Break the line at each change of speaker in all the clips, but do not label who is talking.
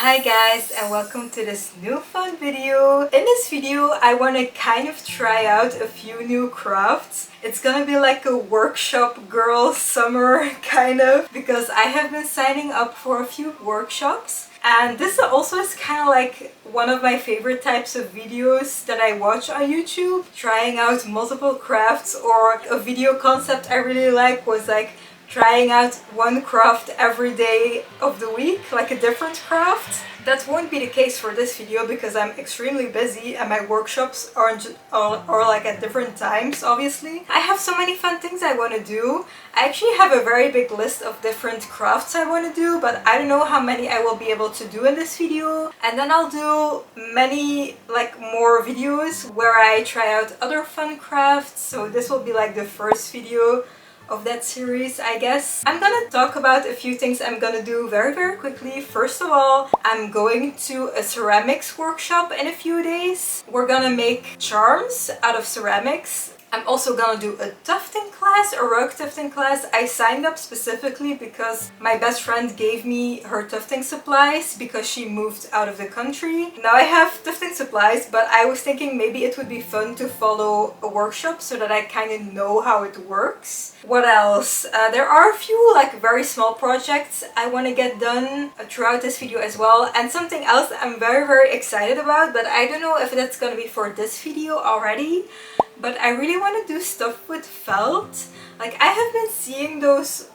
Hi guys, and welcome to this new fun video. In this video I want to kind of try out a few new crafts. It's gonna be like a workshop girl summer kind of, because I have been signing up for a few workshops. And this also is kind of like one of my favorite types of videos that I watch on YouTube. Trying out multiple crafts, or a video concept I really like was like trying out one craft every day of the week, like a different craft. That won't be the case for this video because I'm extremely busy and my workshops are like at different times, obviously. I have so many fun things I want to do. I actually have a very big list of different crafts I want to do, but I don't know how many I will be able to do in this video. And then I'll do many more videos where I try out other fun crafts. So this will be like the first video of that series, I guess. I'm gonna talk about a few things I'm gonna do very quickly. First of all, I'm going to a ceramics workshop in a few days. We're gonna make charms out of ceramics. I'm also gonna do a tufting class, a rug tufting class. I signed up specifically because my best friend gave me her tufting supplies because she moved out of the country. Now I have tufting supplies, but I was thinking maybe it would be fun to follow a workshop so that I kind of know how it works. What else? There are a few very small projects I want to get done throughout this video as well. And something else I'm very excited about, but I don't know if that's gonna be for this video already. But I really want to do stuff with felt. Like, I have been seeing those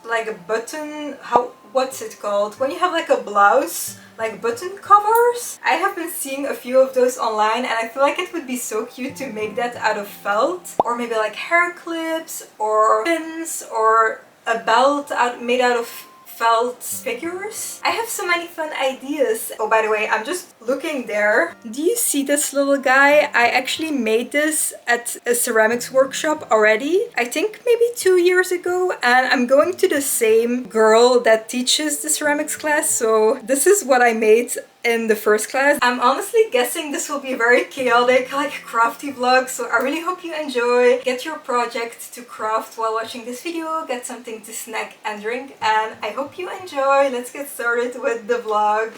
what's it called? When you have like a blouse, like button covers. I have been seeing a few of those online and I feel like it would be so cute to make that out of felt. Or maybe like hair clips or pins or a belt made out of felt figures. I have so many fun ideas. Oh, by the way, I'm just looking there. Do you see this little guy? I actually made this at a ceramics workshop already. I think maybe 2 years ago, and I'm going to the same girl that teaches the ceramics class, so this is what I made in the first class. I'm honestly guessing this will be a very chaotic, crafty vlog, so I really hope you enjoy. Get your project to craft while watching this video, get something to snack and drink, and I hope you enjoy. Let's get started with the vlog.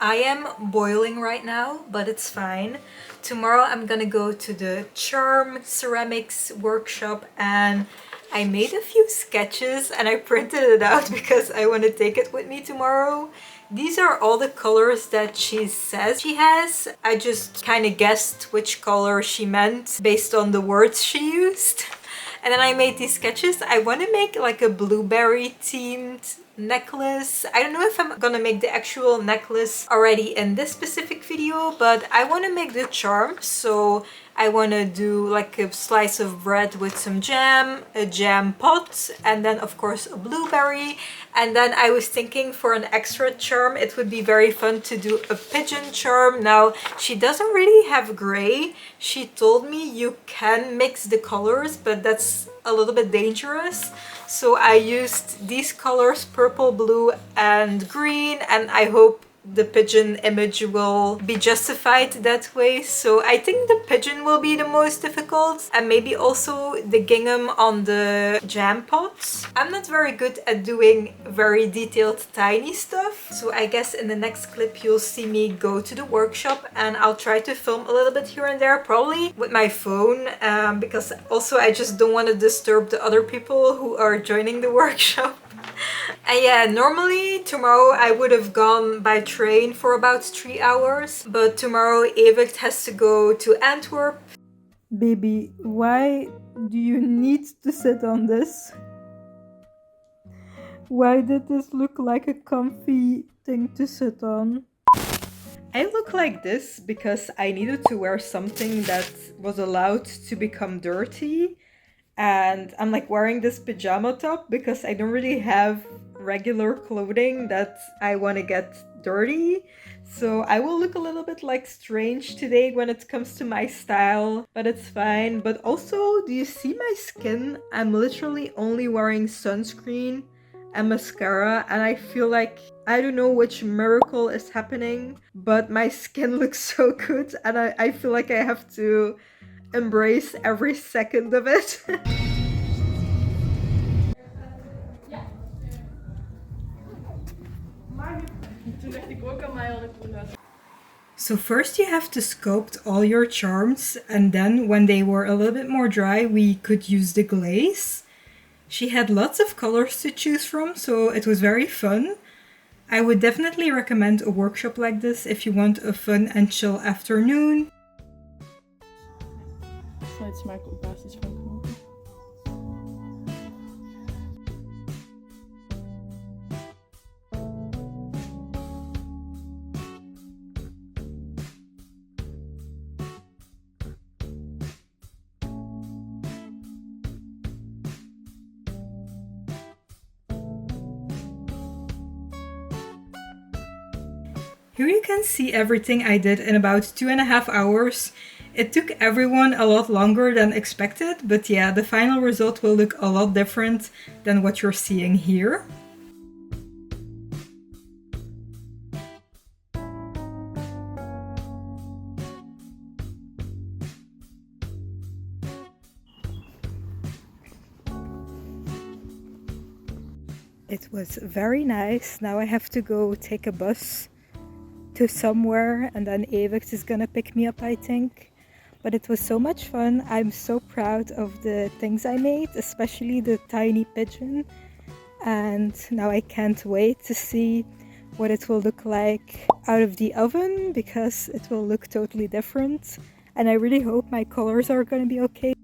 I am boiling right now, but it's fine. Tomorrow I'm gonna go to the charm ceramics workshop and I made a few sketches and I printed it out because I want to take it with me tomorrow. These are all the colors that she says she has. I just kind of guessed which color she meant based on the words she used. And then I made these sketches. I want to make like a blueberry themed necklace. I don't know if I'm gonna make the actual necklace already in this specific video, but I want to make the charm. So I want to do like a slice of bread with some jam, a jam pot, and then of course a blueberry. And then I was thinking for an extra charm it would be very fun to do a pigeon charm. Now she doesn't really have gray. She told me you can mix the colors, but that's a little bit dangerous. So I used these colors, purple, blue and green, and I hope the pigeon image will be justified that way. So I think the pigeon will be the most difficult, and maybe also the gingham on the jam pots. I'm not very good at doing very detailed tiny stuff, so I guess in the next clip you'll see me go to the workshop and I'll try to film a little bit here and there, probably with my phone, because also I just don't want to disturb the other people who are joining the workshop. And yeah, normally tomorrow I would have gone by train for about 3 hours, but tomorrow Evert has to go to Antwerp. Baby, why do you need to sit on this? Why did this look like a comfy thing to sit on? I look like this because I needed to wear something that was allowed to become dirty. And I'm like wearing this pajama top because I don't really have regular clothing that I want to get dirty. So I will look a little bit strange today when it comes to my style, but it's fine. But also, do you see my skin? I'm literally only wearing sunscreen and mascara, and I feel like I don't know which miracle is happening, but my skin looks so good, and I feel like I have to embrace every second of it. So first you have to sculpt all your charms, and then when they were a little bit more dry, we could use the glaze. She had lots of colors to choose from, so it was very fun. I would definitely recommend a workshop like this if you want a fun and chill afternoon. Here you can see everything I did in about 2.5 hours. It took everyone a lot longer than expected, but yeah, the final result will look a lot different than what you're seeing here. It was very nice. Now I have to go take a bus to somewhere, and then Avix is gonna pick me up, I think. But it was so much fun. I'm so proud of the things I made, especially the tiny pigeon. And now I can't wait to see what it will look like out of the oven, because it will look totally different. And I really hope my colors are gonna be okay.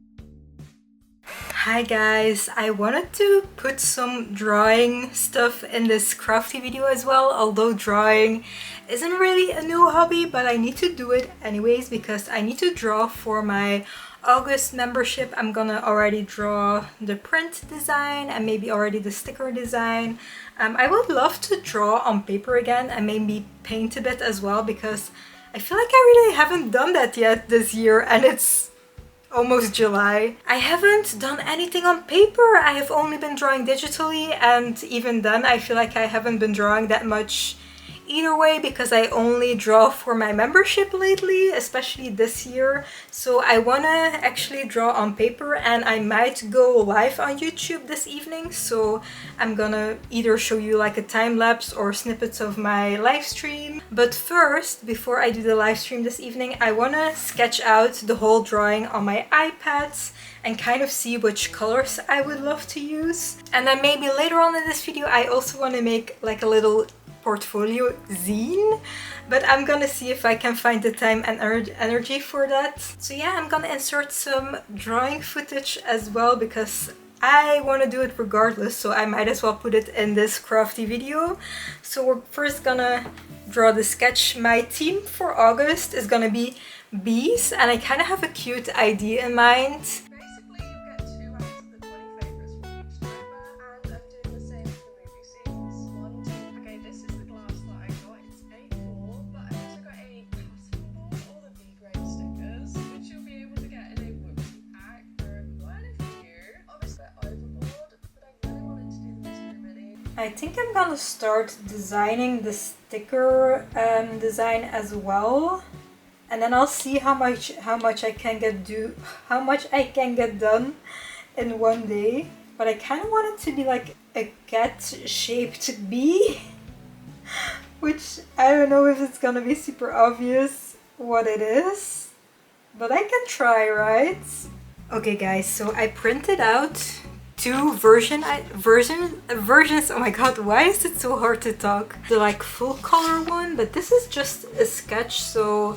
Hi guys, I wanted to put some drawing stuff in this crafty video as well, although drawing isn't really a new hobby, but I need to do it anyways because I need to draw for my August membership. I'm gonna already draw the print design and maybe already the sticker design. I would love to draw on paper again and maybe paint a bit as well, because I feel like I really haven't done that yet this year, and it's almost July. I haven't done anything on paper. I have only been drawing digitally, and even then I feel like I haven't been drawing that much either way, because I only draw for my membership lately, especially this year. So I wanna actually draw on paper, and I might go live on YouTube this evening. So I'm gonna either show you like a time lapse or snippets of my live stream. But first, before I do the live stream this evening, I wanna sketch out the whole drawing on my iPad and kind of see which colors I would love to use. And then maybe later on in this video, I also wanna make like a little portfolio zine, but I'm gonna see if I can find the time and energy for that. So yeah, I'm gonna insert some drawing footage as well, because I want to do it regardless, so I might as well put it in this crafty video. So we're first gonna draw the sketch. My theme for August is gonna be bees, and I kind of have a cute idea in mind. I think I'm gonna start designing the sticker design as well, and then I'll see how much I can get done in one day. But I kind of want it to be like a cat-shaped bee, which I don't know if it's gonna be super obvious what it is, but I can try, right? Okay guys, so I printed out two versions. Oh my god, why is it so hard to talk? The like full color one, but this is just a sketch, so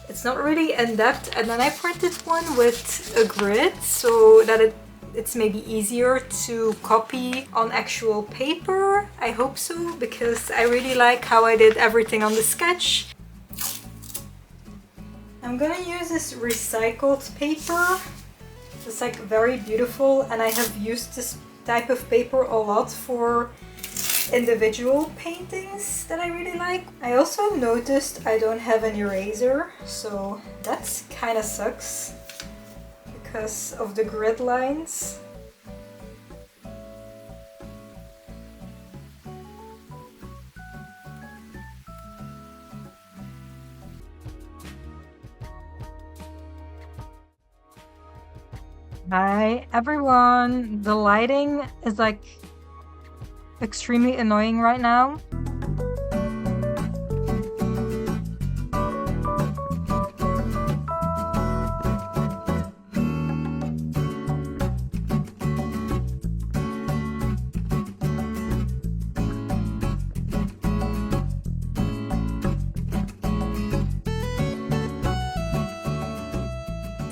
it's not really in depth. And then I printed one with a grid so that it's maybe easier to copy on actual paper. I hope so, because I really like how I did everything on the sketch. I'm gonna use this recycled paper. It's like very beautiful, and I have used this type of paper a lot for individual paintings that I really like. I also noticed I don't have an eraser, so that's kind of sucks because of the grid lines. Hi everyone! The lighting is like extremely annoying right now.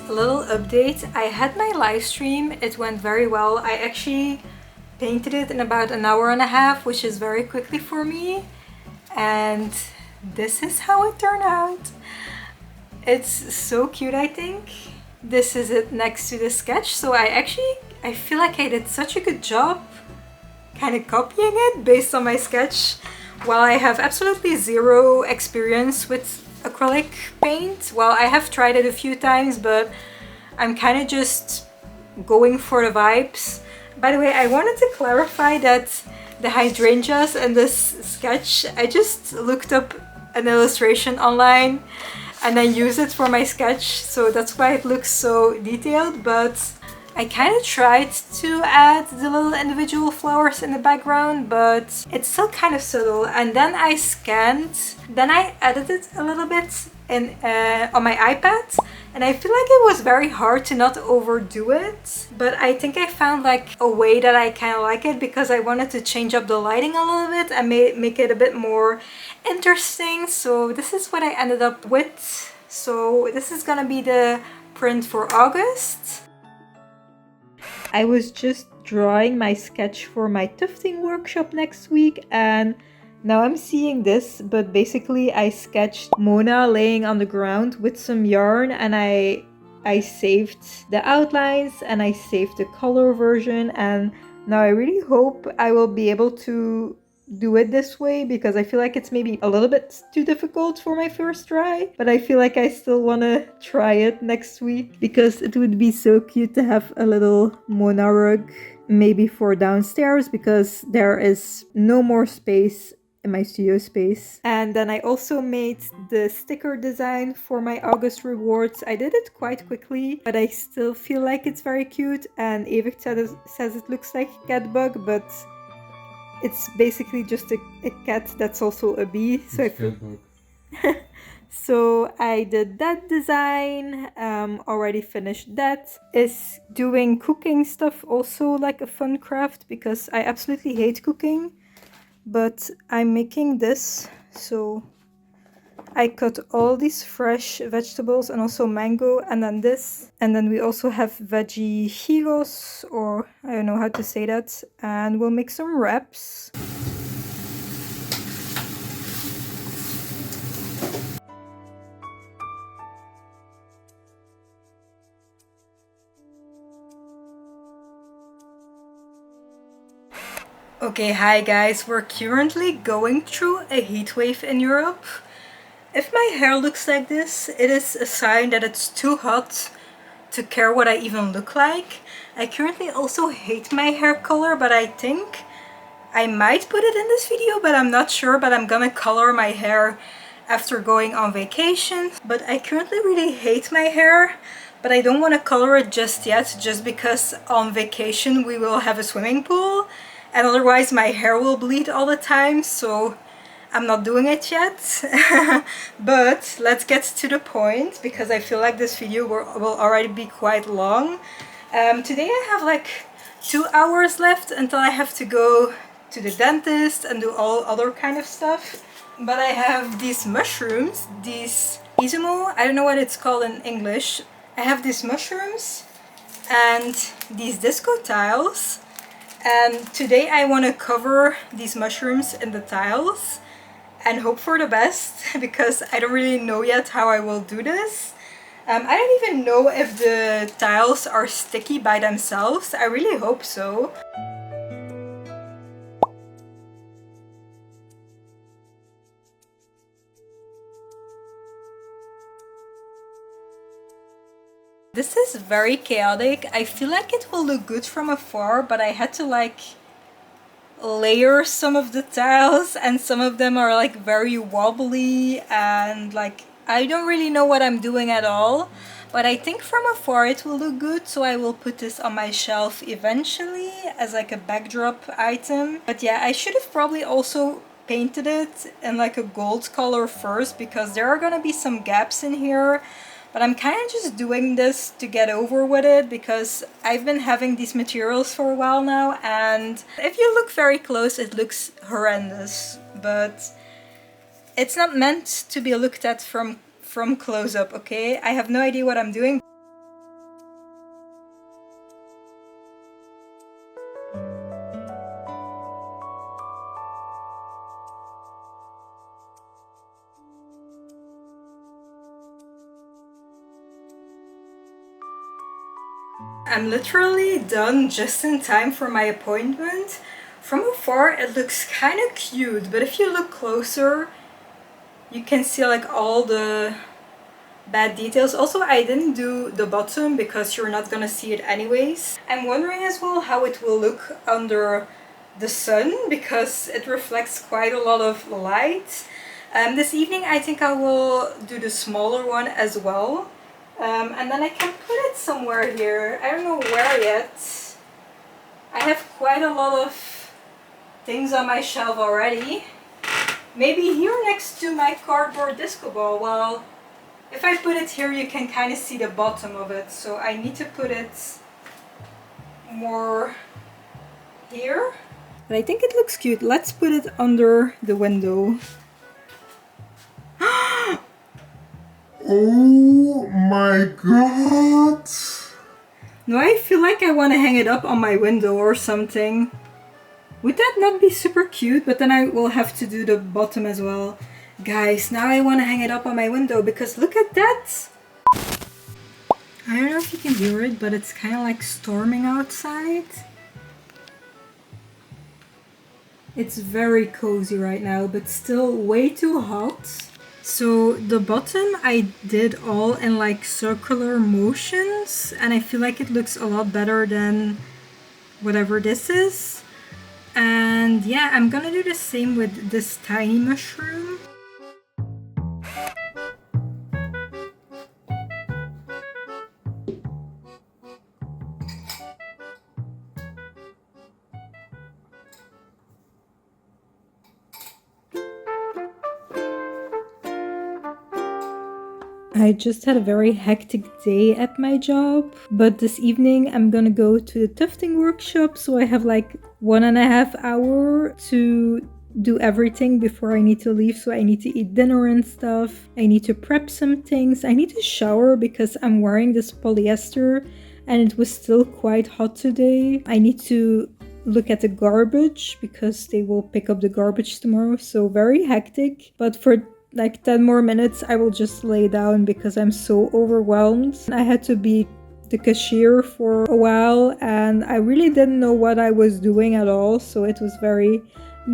A little update, I had my live stream, it went very well. I actually painted it in about an hour and a half, which is very quickly for me. And this is how it turned out. It's so cute, I think. This is it next to the sketch, so I feel like I did such a good job kind of copying it based on my sketch. While I have absolutely zero experience with acrylic paint, well, I have tried it a few times, but I'm kind of just going for the vibes. By the way, I wanted to clarify that the hydrangeas in this sketch, I just looked up an illustration online and then used it for my sketch, so that's why it looks so detailed, but I kind of tried to add the little individual flowers in the background, but it's still kind of subtle. And then I scanned, then I edited a little bit on my iPad, and I feel like it was very hard to not overdo it. But I think I found like a way that I kind of like it, because I wanted to change up the lighting a little bit and make it a bit more interesting. So this is what I ended up with. So this is gonna be the print for August. I was just drawing my sketch for my tufting workshop next week, and now I'm seeing this, but basically I sketched Mona laying on the ground with some yarn, and I saved the outlines and I saved the color version, and now I really hope I will be able to do it this way, because I feel like it's maybe a little bit too difficult for my first try, but I feel like I still want to try it next week, because it would be so cute to have a little Mona rug maybe for downstairs, because there is no more space in my studio space. And then I also made the sticker design for my August rewards. I did it quite quickly, but I still feel like it's very cute, and Evert says it looks like a cat bug, but it's basically just a cat that's also a bee. So so I did that design, already finished that. Is doing cooking stuff also like a fun craft, because I absolutely hate cooking, but I'm making this. So I cut all these fresh vegetables and also mango, and then this. And then we also have veggie gyros, or I don't know how to say that. And we'll make some wraps. Okay, hi guys, we're currently going through a heat wave in Europe. If my hair looks like this, it is a sign that it's too hot to care what I even look like. I currently also hate my hair color, but I think I might put it in this video, but I'm not sure. But I'm gonna color my hair after going on vacation. But I currently really hate my hair, but I don't want to color it just yet, just because on vacation we will have a swimming pool, and otherwise my hair will bleed all the time, so I'm not doing it yet. But let's get to the point, because I feel like this video will already be quite long. Today I have like 2 hours left until I have to go to the dentist and do all other kind of stuff. But I have these mushrooms, these izumo, I don't know what it's called in English. I have these mushrooms and these disco tiles. And today I want to cover these mushrooms in the tiles and hope for the best, because I don't really know yet how I will do this. I don't even know if the tiles are sticky by themselves. I really hope so. This is very chaotic. I feel like it will look good from afar, but I had to like layer some of the tiles, and some of them are like very wobbly and like I don't really know what I'm doing at all, but I think from afar it will look good, so I will put this on my shelf eventually as like a backdrop item. But yeah, I should have probably also painted it in like a gold color first, because there are gonna be some gaps in here. But I'm kind of just doing this to get over with it, because I've been having these materials for a while now, and if you look very close it looks horrendous, but it's not meant to be looked at from close up, okay? I have no idea what I'm doing. I'm literally done just in time for my appointment. From afar it looks kind of cute, but if you look closer you can see like all the bad details. Also, I didn't do the bottom because you're not gonna see it anyways. I'm wondering as well how it will look under the sun, because it reflects quite a lot of light. This evening I think I will do the smaller one as well. And then I can put it somewhere here. I don't know where yet. I have quite a lot of things on my shelf already. Maybe here next to my cardboard disco ball. Well, if I put it here you can kind of see the bottom of it, so I need to put it more here. But I think it looks cute. Let's put it under the window.
Oh my god!
No, I feel like I want to hang it up on my window or something. Would that not be super cute? But then I will have to do the bottom as well. Guys, now I want to hang it up on my window, because look at that! I don't know if you can hear it, but it's kind of like storming outside. It's very cozy right now, but still way too hot. So the bottom I did all in like circular motions, and I feel like it looks a lot better than whatever this is. And yeah, I'm gonna do the same with this tiny mushroom. I just had a very hectic day at my job, but this evening I'm gonna go to the tufting workshop, so I have like 1.5 hours to do everything before I need to leave. So I need to eat dinner and stuff, I need to prep some things, I need to shower because I'm wearing this polyester and it was still quite hot today. I need to look at the garbage because they will pick up the garbage tomorrow, so very hectic. But for like 10 more minutes I will just lay down because I'm so overwhelmed. I had to be the cashier for a while and I really didn't know what I was doing at all, so it was very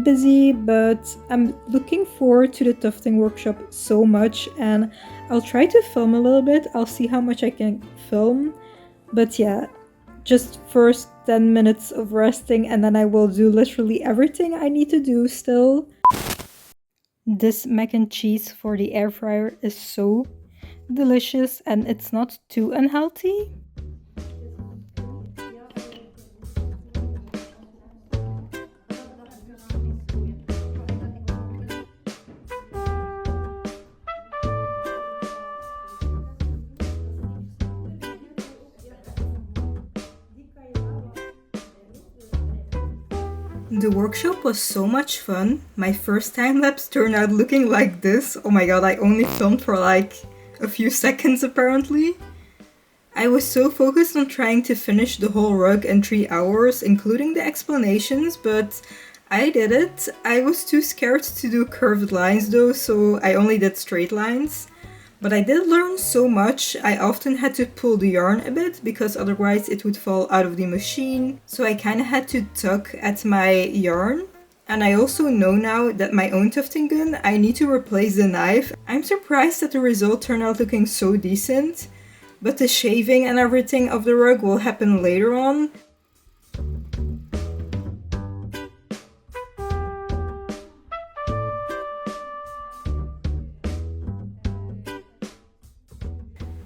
busy. But I'm looking forward to the tufting workshop so much, and I'll try to film a little bit. I'll see how much I can film, but yeah, just first 10 minutes of resting and then I will do literally everything I need to do still. This mac and cheese for the air fryer is so delicious and it's not too unhealthy. The workshop was so much fun. My first time-lapse turned out looking like this. Oh my god, I only filmed for like a few seconds apparently. I was so focused on trying to finish the whole rug in 3 hours, including the explanations, but I did it. I was too scared to do curved lines though, so I only did straight lines. But I did learn so much. I often had to pull the yarn a bit because otherwise it would fall out of the machine. So I kind of had to tug at my yarn. And I also know now that my own tufting gun, I need to replace the knife. I'm surprised that the result turned out looking so decent. But the shaving and everything of the rug will happen later on.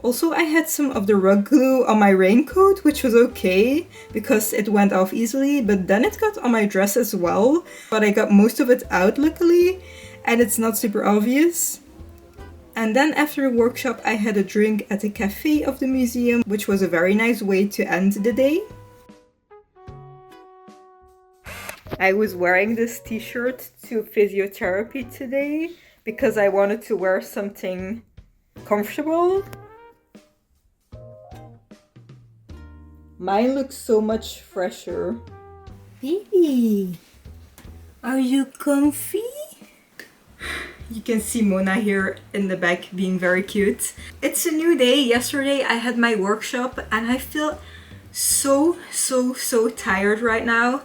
Also, I had some of the rug glue on my raincoat, which was okay because it went off easily, but then it got on my dress as well. But I got most of it out luckily, and it's not super obvious. And then after the workshop, I had a drink at the cafe of the museum, which was a very nice way to end the day. I was wearing this t-shirt to physiotherapy today because I wanted to wear something comfortable. Mine looks so much fresher. Baby, are you comfy? You can see Mona here in the back being very cute. It's a new day. Yesterday I had my workshop and I feel so tired right now.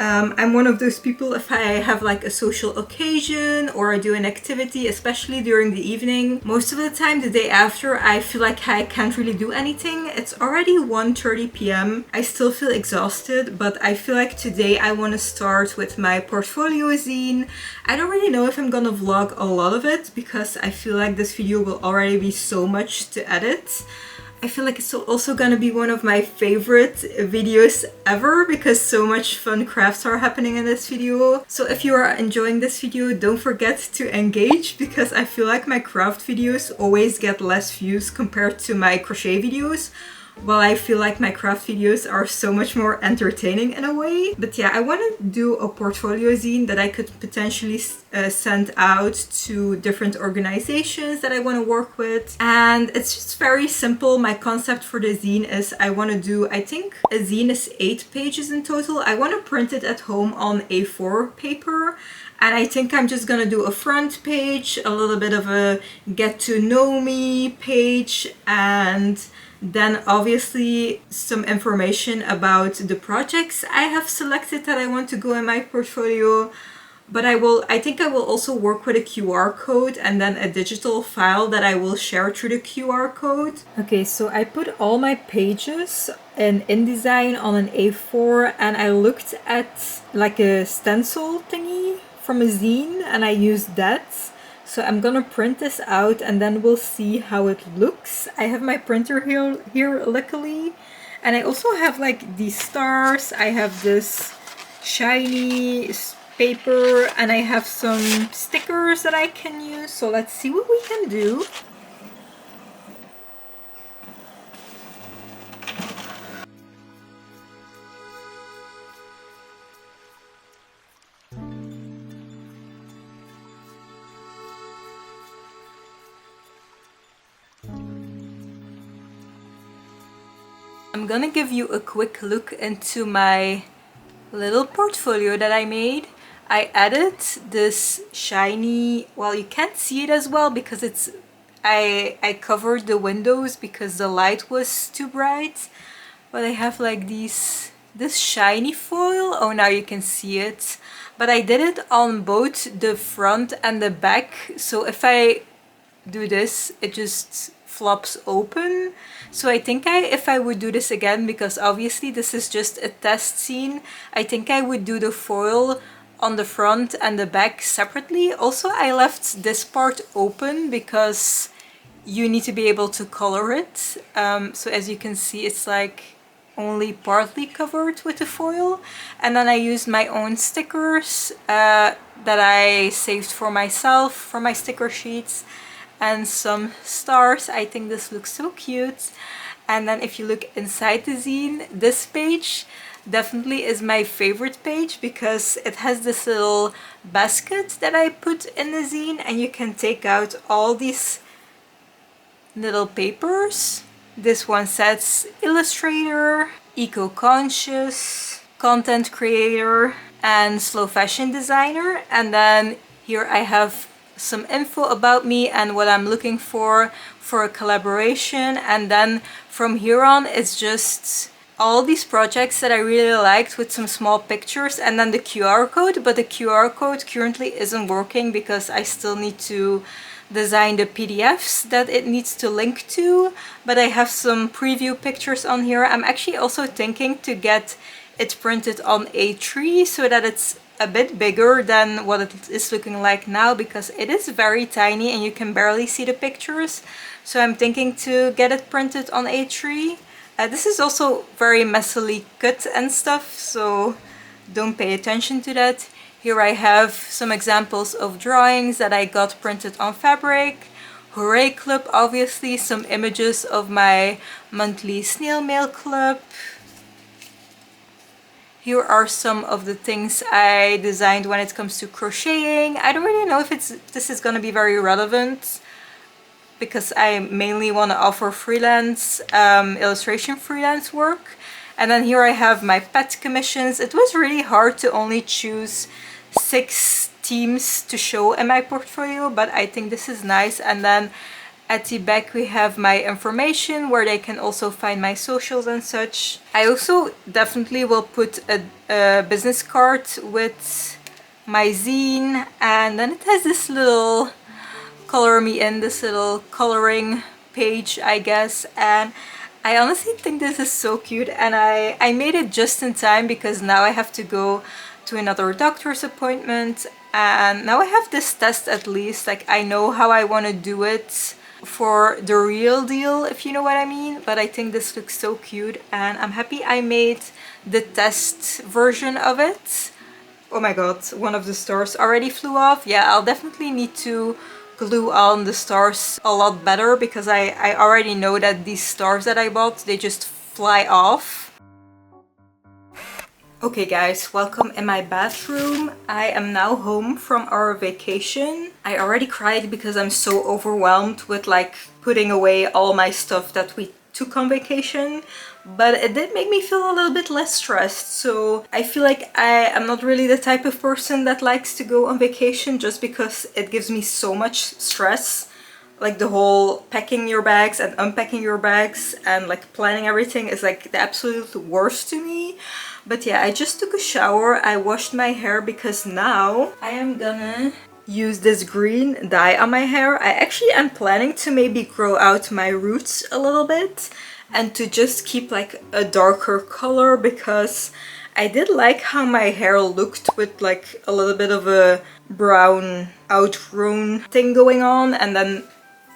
I'm one of those people, if I have like a social occasion or I do an activity, especially during the evening, most of the time the day after I feel like I can't really do anything. It's already 1:30 p.m. I still feel exhausted, but I feel like today I want to start with my portfolio zine. I don't really know if I'm gonna vlog a lot of it because I feel like this video will already be so much to edit. I feel like it's also gonna be one of my favorite videos ever because so much fun crafts are happening in this video. So if you are enjoying this video, don't forget to engage because I feel like my craft videos always get less views compared to my crochet videos. Well, I feel like my craft videos are so much more entertaining in a way. But yeah, I want to do a portfolio zine that I could potentially send out to different organizations that I want to work with. And it's just very simple. My concept for the zine is I want to do, I think a zine is 8 pages in total. I want to print it at home on A4 paper. And I think I'm just gonna do a front page, a little bit of a get to know me page, and then obviously some information about the projects I have selected that I want to go in my portfolio. But I think I will also work with a QR code and then a digital file that I will share through the QR code. Okay, so I put all my pages in InDesign on an A4 and I looked at like a stencil thingy from a zine and I used that. So I'm gonna print this out and then we'll see how it looks. I have my printer here luckily. And I also have like these stars. I have this shiny paper and I have some stickers that I can use. So let's see what we can do. I'm gonna give you a quick look into my little portfolio that I made. I added this shiny, well, you can't see it as well because it's I covered the windows because the light was too bright, but I have like this shiny foil. Oh, now you can see it, but I did it on both the front and the back, so if I do this it just flops open. So I think if I would do this again, because obviously this is just a test scene, I think I would do the foil on the front and the back separately. Also, I left this part open because you need to be able to color it. So as you can see, it's like only partly covered with the foil. And then I used my own stickers that I saved for myself for my sticker sheets, and some stars. I think this looks so cute. And then if you look inside the zine, this page definitely is my favorite page because it has this little basket that I put in the zine and you can take out all these little papers. This one says illustrator, eco-conscious, content creator, and slow fashion designer. And then here I have some info about me and what I'm looking for a collaboration. And then from here on it's just all these projects that I really liked with some small pictures and then the QR code. But the QR code currently isn't working because I still need to design the PDFs that it needs to link to, but I have some preview pictures on here. I'm actually also thinking to get it printed on A3 so that it's a bit bigger than what it is looking like now, because it is very tiny and you can barely see the pictures. So I'm thinking to get it printed on A3. This is also very messily cut and stuff, so don't pay attention to that. Here I have some examples of drawings that I got printed on fabric. Hooray Club, obviously, some images of my monthly snail mail club. Here are some of the things I designed when it comes to crocheting. I don't really know if this is gonna be very relevant, because I mainly want to offer freelance illustration freelance work. And then here I have my pet commissions. It was really hard to only choose 6 themes to show in my portfolio, but I think this is nice. And then at the back we have my information where they can also find my socials and such. I also definitely will put a business card with my zine, and then it has this little color me in, this little coloring page, I guess. And I honestly think this is so cute, and I made it just in time because now I have to go to another doctor's appointment, and now I have this test at least. Like, I know how I want to do it for the real deal, if you know what I mean. But I think this looks so cute, and I'm happy I made the test version of it. Oh my god, one of the stars already flew off. Yeah, I'll definitely need to glue on the stars a lot better, because I already know that these stars that I bought, they just fly off. Okay guys, welcome in my bathroom. I am now home from our vacation. I already cried because I'm so overwhelmed with like putting away all my stuff that we took on vacation, but it did make me feel a little bit less stressed. So I feel like I am not really the type of person that likes to go on vacation, just because it gives me so much stress. Like the whole packing your bags and unpacking your bags and like planning everything is like the absolute worst to me. But yeah, I just took a shower, I washed my hair, because now I am gonna use this green dye on my hair. I actually am planning to maybe grow out my roots a little bit and to just keep like a darker color, because I did like how my hair looked with like a little bit of a brown outgrown thing going on and then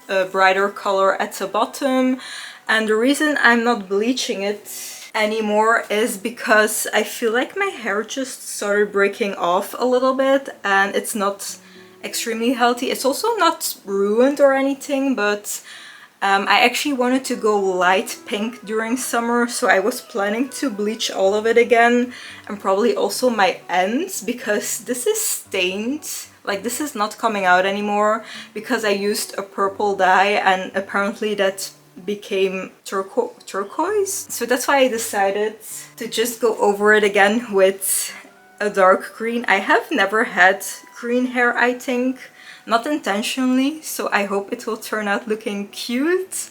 a brighter color at the bottom. And the reason I'm not bleaching it anymore is because I feel like my hair just started breaking off a little bit, and it's not extremely healthy. It's also not ruined or anything, but I actually wanted to go light pink during summer, so I was planning to bleach all of it again, and probably also my ends, because this is stained. Like, this is not coming out anymore because I used a purple dye, and apparently that became turquoise. So that's why I decided to just go over it again with a dark green. I have never had green hair, I think, not intentionally, so I hope it will turn out looking cute.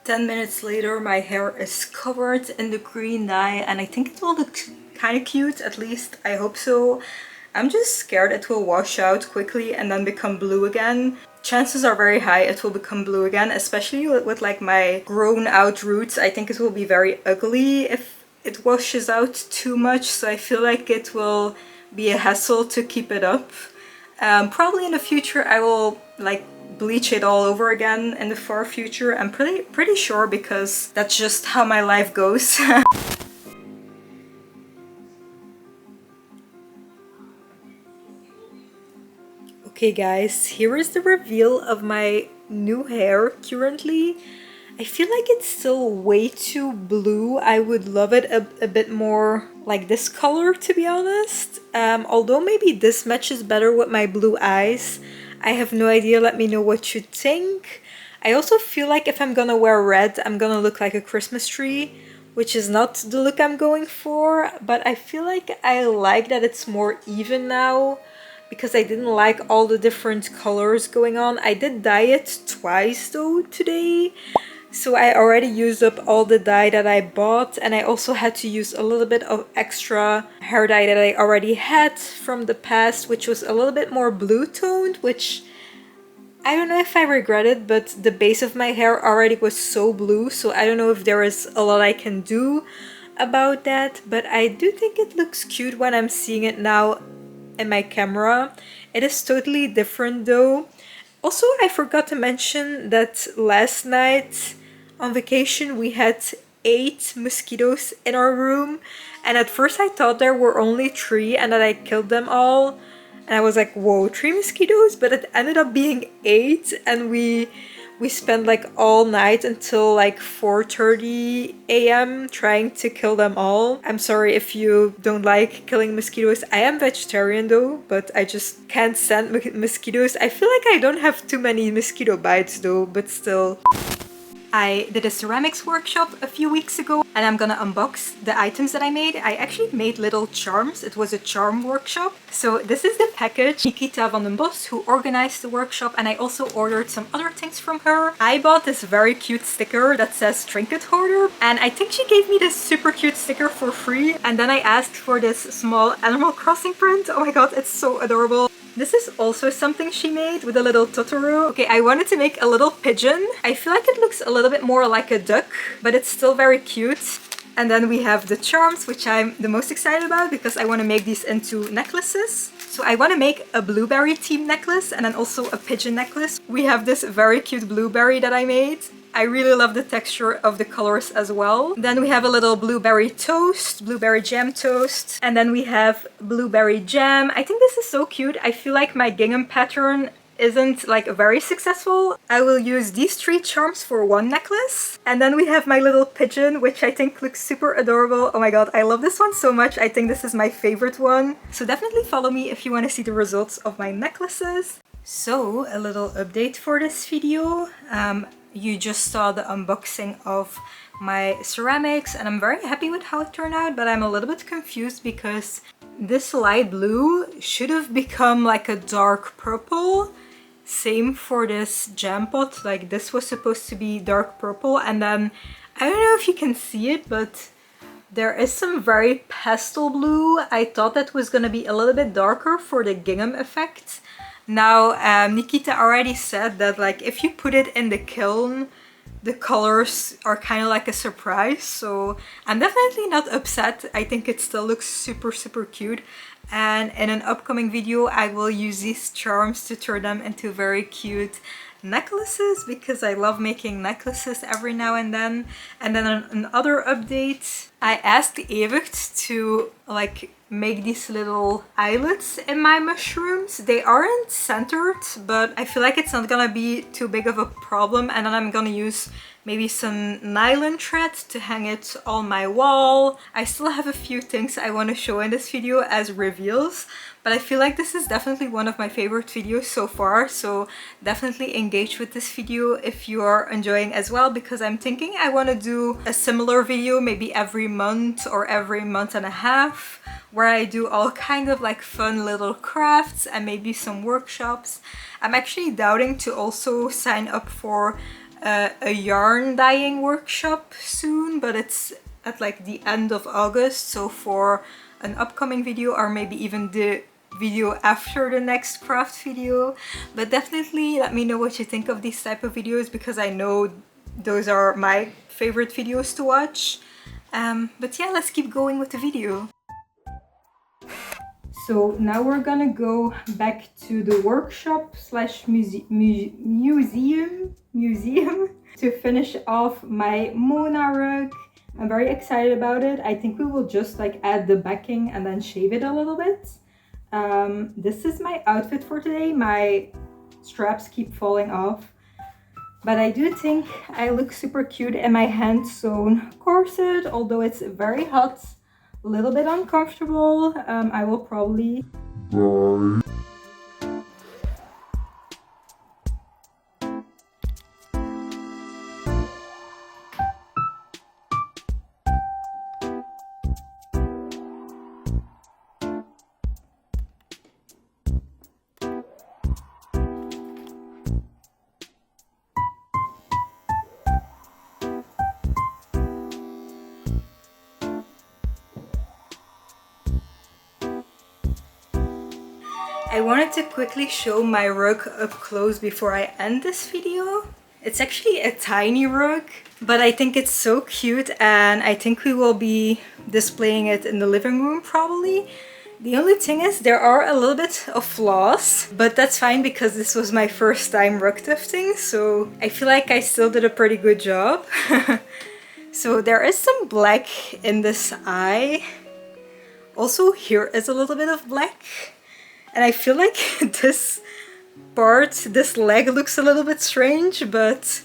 10 minutes later, my hair is covered in the green dye, and I think it will look kind of cute, at least I hope so. I'm just scared it will wash out quickly and then become blue again. Chances are very high it will become blue again, especially with like my grown out roots. I think it will be very ugly if it washes out too much, so I feel like it will be a hassle to keep it up. Probably in the future I will like bleach it all over again in the far future. I'm pretty sure, because that's just how my life goes. Okay guys, here is the reveal of my new hair currently. I feel like it's still way too blue. I would love it a bit more like this color, to be honest. Although maybe this matches better with my blue eyes. I have no idea, let me know what you think. I also feel like if I'm gonna wear red, I'm gonna look like a Christmas tree, which is not the look I'm going for. But I feel like I like that it's more even now, because I didn't like all the different colors going on. I did dye it twice though today, so I already used up all the dye that I bought, and I also had to use a little bit of extra hair dye that I already had from the past, which was a little bit more blue toned, which I don't know if I regret it, but the base of my hair already was so blue, so I don't know if there is a lot I can do. about that, but I do think it looks cute when I'm seeing it now in my camera. It is totally different though. Also, I forgot to mention that last night on vacation we had 8 mosquitoes in our room, and at first I thought there were only 3 and that I killed them all. And I was like, whoa, 3 mosquitoes? But it ended up being 8, and we spent like all night until like 4:30 a.m. trying to kill them all. I'm sorry if you don't like killing mosquitoes. I am vegetarian though, but I just can't stand mosquitoes. I feel like I don't have too many mosquito bites though, but still. I did a ceramics workshop a few weeks ago and I'm gonna unbox the items that I made. I actually made little charms. It was a charm workshop. So this is the package. Nikita van den Bos, who organized the workshop, and I also ordered some other things from her. I bought this very cute sticker that says trinket hoarder, and I think she gave me this super cute sticker for free. And then I asked for this small Animal Crossing print. Oh my god, it's so adorable. This is also something she made with a little Totoro. Okay, I wanted to make a little pigeon. I feel like it looks a little bit more like a duck, but it's still very cute. And then we have the charms, which I'm the most excited about because I want to make these into necklaces. So I want to make a blueberry themed necklace and then also a pigeon necklace. We have this very cute blueberry that I made. I really love the texture of the colors as well. Then we have a little blueberry toast, blueberry jam toast. And then we have blueberry jam. I think this is so cute. I feel like my gingham pattern isn't like very successful. I will use these 3 charms for one necklace. And then we have my little pigeon, which I think looks super adorable. Oh my god, I love this one so much. I think this is my favorite one. So definitely follow me if you want to see the results of my necklaces. So a little update for this video. You just saw the unboxing of my ceramics and I'm very happy with how it turned out, but I'm a little bit confused because this light blue should have become like a dark purple. Same for this jam pot, like this was supposed to be dark purple, and then I don't know if you can see it, but there is some very pastel blue. I thought that was gonna be a little bit darker for the gingham effect. Now, Nikita already said that like if you put it in the kiln, the colors are kind of like a surprise, so I'm definitely not upset. I think it still looks super cute, and in an upcoming video I will use these charms to turn them into very cute necklaces because I love making necklaces every now and then. And then another update, I asked Evert to like make these little eyelets in my mushrooms. They aren't centered, but I feel like it's not gonna be too big of a problem, and then I'm gonna use maybe some nylon thread to hang it on my wall. I still have a few things I want to show in this video as reveals, but I feel like this is definitely one of my favorite videos so far, so definitely engage with this video if you are enjoying as well, because I'm thinking I want to do a similar video maybe every month or every month and a half, where I do all kind of like fun little crafts and maybe some workshops. I'm actually doubting to also sign up for a yarn dyeing workshop soon, but it's at like the end of August, so for an upcoming video or maybe even the video after the next craft video. But definitely let me know what you think of these type of videos, because I know those are my favorite videos to watch. But yeah, let's keep going with the video. So now we're gonna go back to the workshop slash museum to finish off my Mona rug. I'm very excited about it. I think we will just like add the backing and then shave it a little bit. This is my outfit for today. My straps keep falling off, but I do think I look super cute in my hand sewn corset, although it's very hot. A little bit uncomfortable. I will probably
Bye.
I wanted to quickly show my rug up close before I end this video. It's actually a tiny rug, but I think it's so cute, and I think we will be displaying it in the living room probably. The only thing is there are a little bit of flaws, but that's fine because this was my first time rug tufting, so I feel like I still did a pretty good job. So there is some black in this eye. Also here is a little bit of black. And I feel like this leg looks a little bit strange, but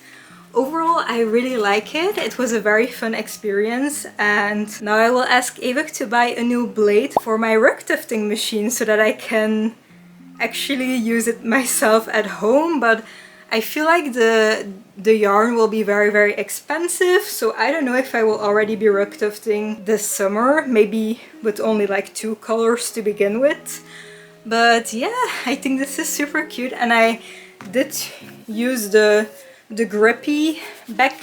overall I really like it. It was a very fun experience, and now I will ask Evik to buy a new blade for my rug tufting machine so that I can actually use it myself at home, but I feel like the yarn will be very expensive, so I don't know if I will already be rug tufting this summer, maybe with only like 2 colors to begin with. But yeah, I think this is super cute, and I did use the grippy back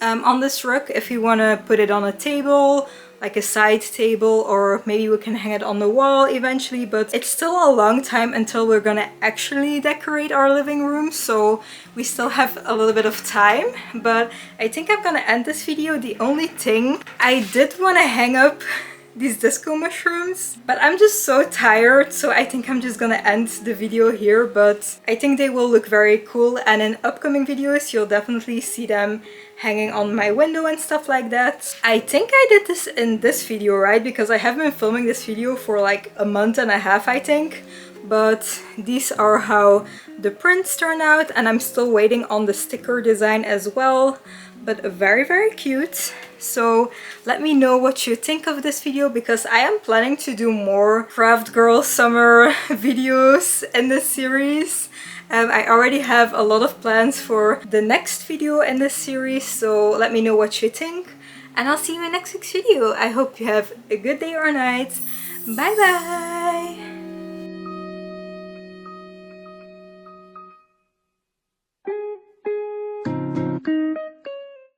on this rug if you want to put it on a table, like a side table, or maybe we can hang it on the wall eventually, but it's still a long time until we're gonna actually decorate our living room, so we still have a little bit of time. But I think I'm gonna end this video. The only thing, I did want to hang up these disco mushrooms, but I'm just so tired, so I think I'm just gonna end the video here. But I think they will look very cool, and in upcoming videos you'll definitely see them hanging on my window and stuff like that. I think I did this in this video, right? Because I have been filming this video for like a month and a half, I think. But these are how the prints turn out, and I'm still waiting on the sticker design as well. But very cute. So let me know what you think of this video, because I am planning to do more craft girl summer videos in this series. I already have a lot of plans for the next video in this series, so let me know what you think, and I'll see you in next week's video. I hope you have a good day or night. Bye bye!